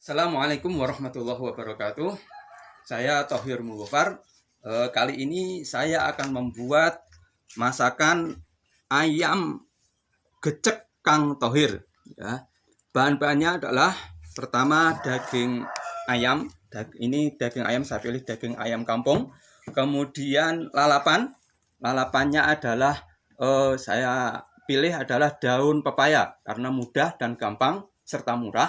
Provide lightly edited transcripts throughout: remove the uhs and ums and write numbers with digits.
Assalamualaikum warahmatullahi wabarakatuh. Saya Thohir Mulufar. Kali ini saya akan membuat masakan ayam gecek Kang Thohir. Ya. Bahan-bahannya adalah pertama daging ayam. Ini daging ayam, saya pilih daging ayam kampung. Kemudian lalapan. Lalapannya adalah saya pilih adalah daun pepaya karena mudah dan gampang serta murah.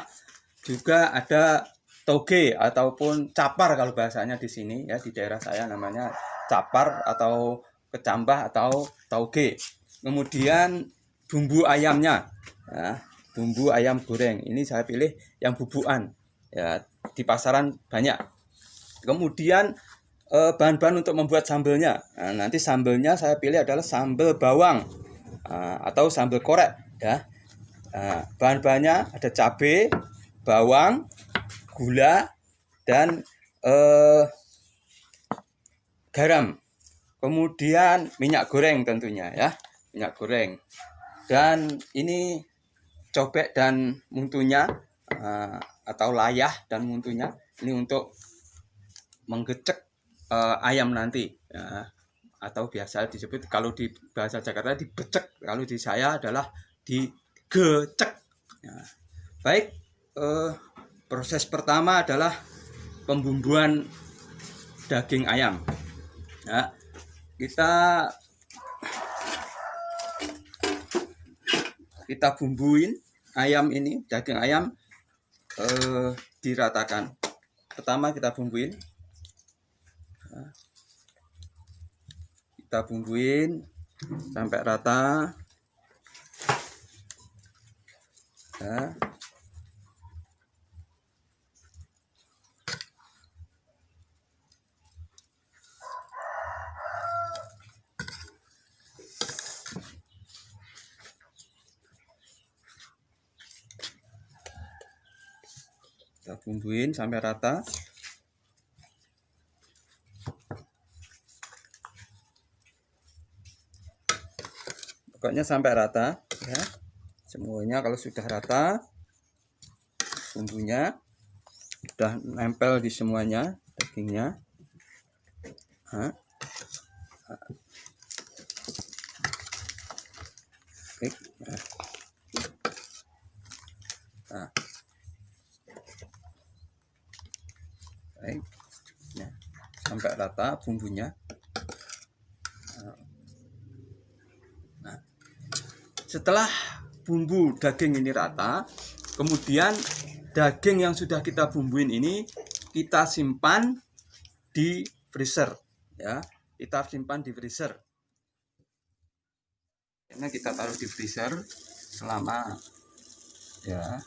Juga ada toge ataupun capar kalau bahasanya di sini ya, di daerah saya namanya capar atau kecambah atau toge. Kemudian bumbu ayamnya ya, bumbu ayam goreng ini saya pilih yang bubuan ya, di pasaran banyak. Kemudian bahan-bahan untuk membuat sambelnya, nah, nanti sambelnya saya pilih adalah sambal bawang atau sambal korek ya. Bahan-bahannya ada cabai, bawang, gula, dan garam. Kemudian minyak goreng tentunya ya, minyak goreng. Dan ini cobek dan muntunya atau layah dan muntunya ini untuk menggecek ayam nanti ya. Atau biasa disebut kalau di bahasa Jakarta dibecek, kalau di saya adalah digecek ya. Baik, proses pertama adalah pembumbuan daging ayam ya. Kita bumbuin ayam ini, daging ayam diratakan. Pertama kita bumbuin ya. Kita bumbuin sampai rata ya. Kita bumbuin sampai rata. Pokoknya sampai rata ya. Semuanya kalau sudah rata, bumbunya sudah nempel di semuanya, dagingnya. Oke. Nah. Baik. Nah, sampai rata bumbunya. Nah, setelah bumbu daging ini rata, kemudian daging yang sudah kita bumbuin ini kita simpan di freezer ya. Kita simpan di freezer. Karena kita taruh di freezer selama ya.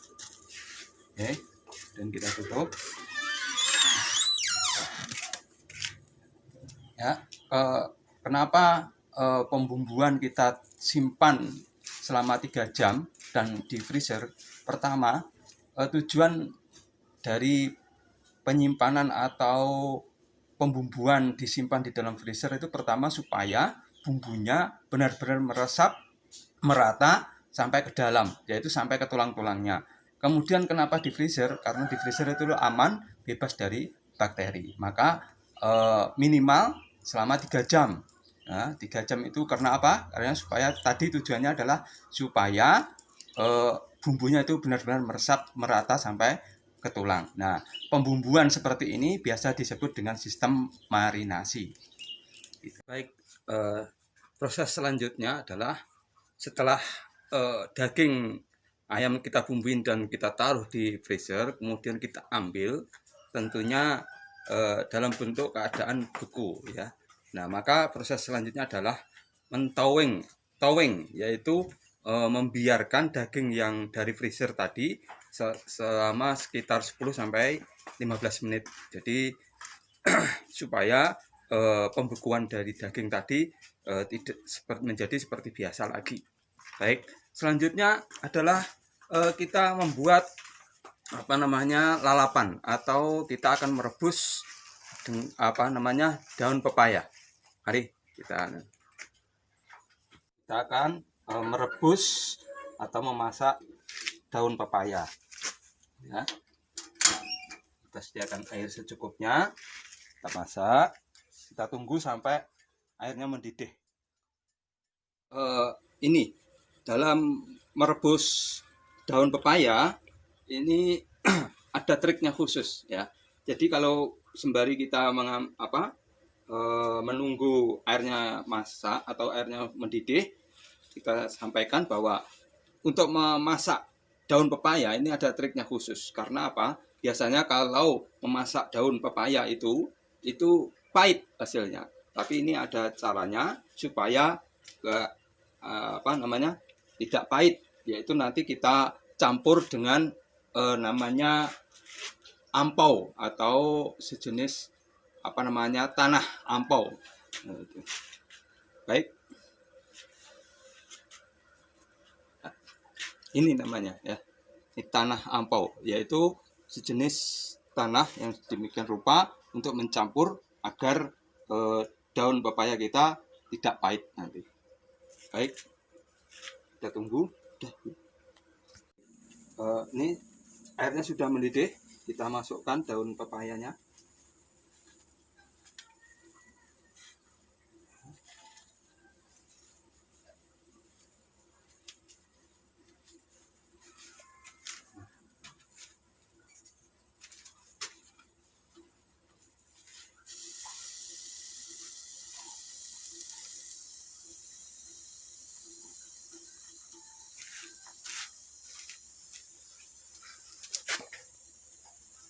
Oke, dan kita tutup. Ya, kenapa pembumbuan kita simpan selama 3 jam dan di freezer? Pertama, tujuan dari penyimpanan atau pembumbuan disimpan di dalam freezer itu pertama supaya bumbunya benar-benar meresap merata sampai ke dalam, yaitu sampai ke tulang-tulangnya. Kemudian kenapa di freezer? Karena di freezer itu aman, bebas dari bakteri. Maka minimal selama 3 jam. Nah, 3 jam itu karena apa? Karena supaya tadi tujuannya adalah supaya bumbunya itu benar-benar meresap merata sampai ke tulang. Nah, pembumbuan seperti ini biasa disebut dengan sistem marinasi. Baik, proses selanjutnya adalah setelah daging ayam kita bumbuin dan kita taruh di freezer, kemudian kita ambil, tentunya dalam bentuk keadaan beku ya. Nah, maka proses selanjutnya adalah mentowing, yaitu membiarkan daging yang dari freezer tadi selama sekitar 10 sampai 15 menit. Jadi supaya pembekuan dari daging tadi tidak menjadi seperti biasa lagi. Baik, selanjutnya adalah kita membuat lalapan, atau kita akan merebus daun pepaya. Mari kita akan merebus atau memasak daun pepaya ya. kita sediakan air secukupnya, kita masak, kita tunggu sampai airnya mendidih. Ini dalam merebus daun pepaya ini ada triknya khusus ya. Jadi kalau sembari kita menunggu airnya masak atau airnya mendidih, kita sampaikan bahwa untuk memasak daun pepaya ini ada triknya khusus. Karena apa? Biasanya kalau memasak daun pepaya itu pahit hasilnya. Tapi ini ada caranya supaya tidak pahit, yaitu nanti kita campur dengan namanya ampau atau sejenis tanah ampau. Baik, ini namanya ya, ini tanah ampau, yaitu sejenis tanah yang demikian rupa untuk mencampur agar daun pepaya kita tidak pahit nanti. Baik, kita tunggu. Ini airnya sudah mendidih, kita masukkan daun pepayanya.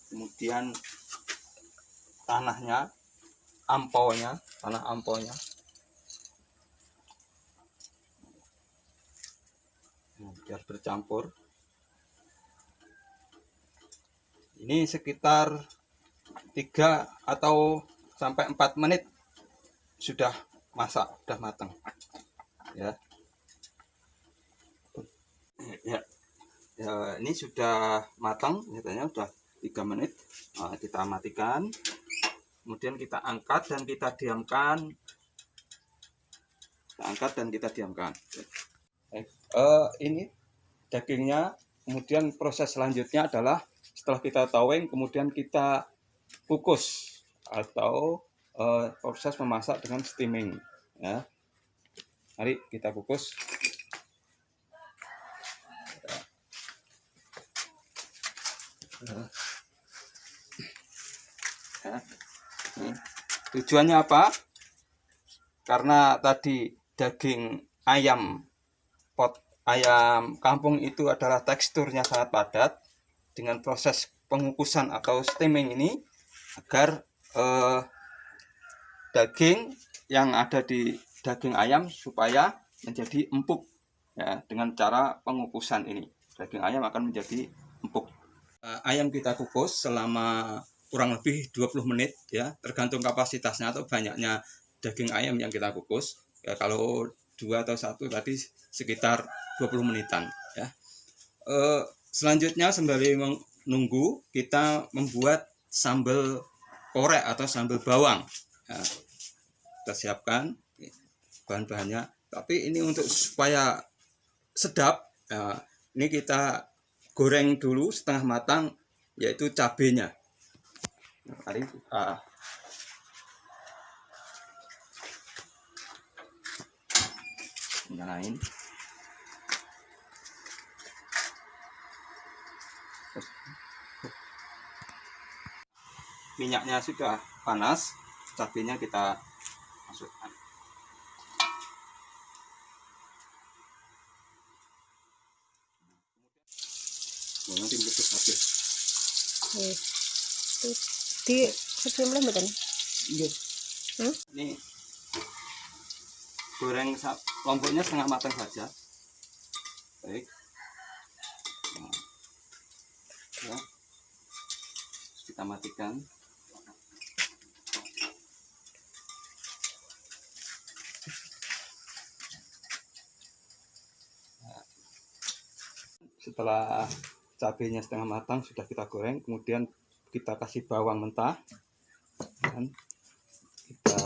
Kemudian tanah ampaunya biar bercampur. Ini sekitar 3 atau sampai 4 menit sudah masak, sudah matang ya. Ini sudah matang, katanya sudah 3 menit. Nah, kita matikan, kemudian kita angkat dan kita diamkan. Ini dagingnya. Kemudian proses selanjutnya adalah setelah kita taweng, kemudian kita kukus atau proses memasak dengan steaming ya. Mari kita kukus. Tujuannya apa? Karena tadi daging ayam kampung itu adalah teksturnya sangat padat. Dengan proses pengukusan atau steaming ini agar daging yang ada di daging ayam supaya menjadi empuk ya. Dengan cara pengukusan ini daging ayam akan menjadi empuk. Ayam kita kukus selama kurang lebih 20 menit ya, tergantung kapasitasnya atau banyaknya daging ayam yang kita kukus ya. Kalau 2 atau 1 tadi sekitar 20 menitan ya. Selanjutnya sembari menunggu, kita membuat sambal korek atau sambal bawang ya. Kita siapkan bahan-bahannya, tapi ini untuk supaya sedap ya, ini kita goreng dulu setengah matang, yaitu cabenya. Mari kita nyalain. Minyaknya sudah panas, cabenya kita masukkan. Nanti meletus habis. Di sebelum lembaran. Iya. Ini goreng lomboknya setengah matang saja. Baik. Nah, ya. Kita matikan. Setelah cabenya setengah matang sudah kita goreng, kemudian kita kasih bawang mentah dan kita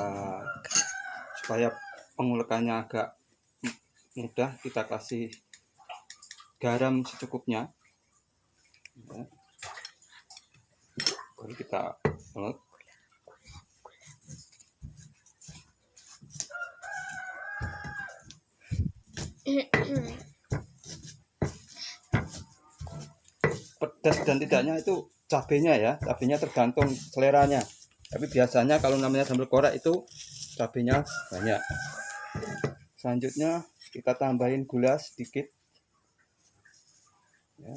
supaya pengulekannya agak mudah, kita kasih garam secukupnya ya. Baru kita ulek. Pedas dan tidaknya itu cabenya ya, cabenya tergantung seleranya. Tapi biasanya kalau namanya sambal korak itu cabenya banyak. Selanjutnya kita tambahin gula sedikit ya.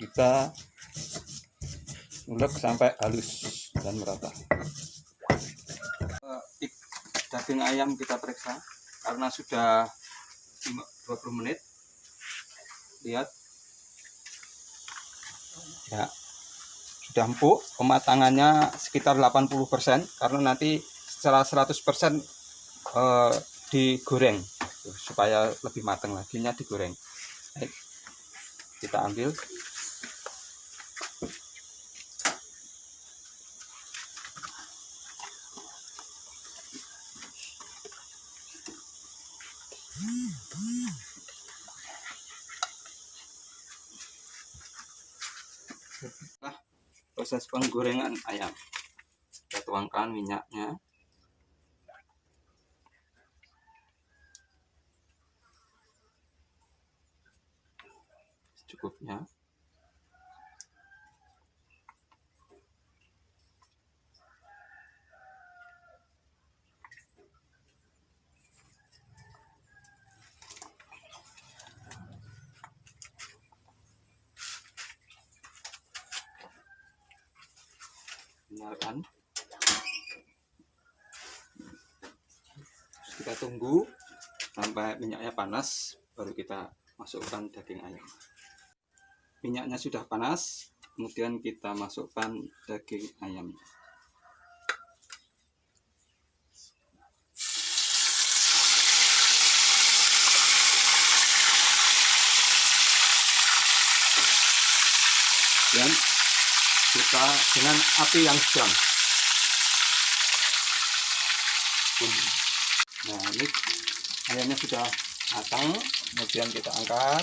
Kita ulek sampai halus dan merata. Daging ayam kita periksa karena sudah 20 menit. Lihat ya, sudah empuk, kematangannya sekitar 80% karena nanti secara 100% digoreng supaya lebih matang lagi digoreng. Baik, kita ambil. Nah, proses penggorengan ayam, kita tuangkan minyaknya. Secukupnya. Nyalakan. Kita tunggu sampai minyaknya panas, baru kita masukkan daging ayam. Minyaknya sudah panas, kemudian kita masukkan daging ayam. Dan kita dengan api yang sedang. Nah, ini ayamnya sudah matang, kemudian kita angkat.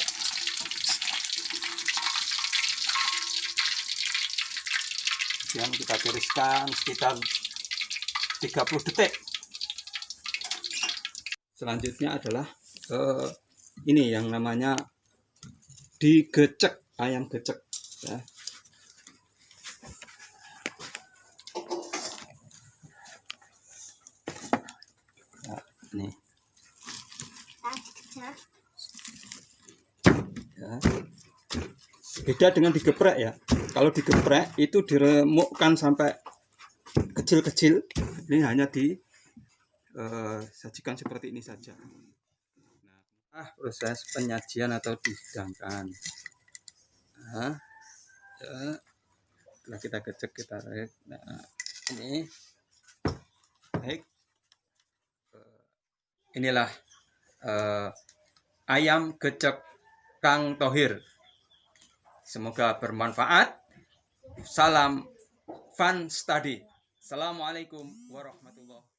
Kemudian kita tiriskan sekitar 30 detik. Selanjutnya adalah ini yang namanya digecek, ayam gecek ya. Nih ya. Beda dengan digeprek ya. Kalau digeprek itu diremukkan sampai kecil-kecil. Ini hanya disajikan seperti ini saja. Nah, proses penyajian atau dihidangkan. Nah, ya. Setelah kita gecek, kita tarik. Nah, ini baik. Inilah ayam gecek Kang Thohir. Semoga bermanfaat. Salam fun study. Assalamualaikum warahmatullahi wabarakatuh.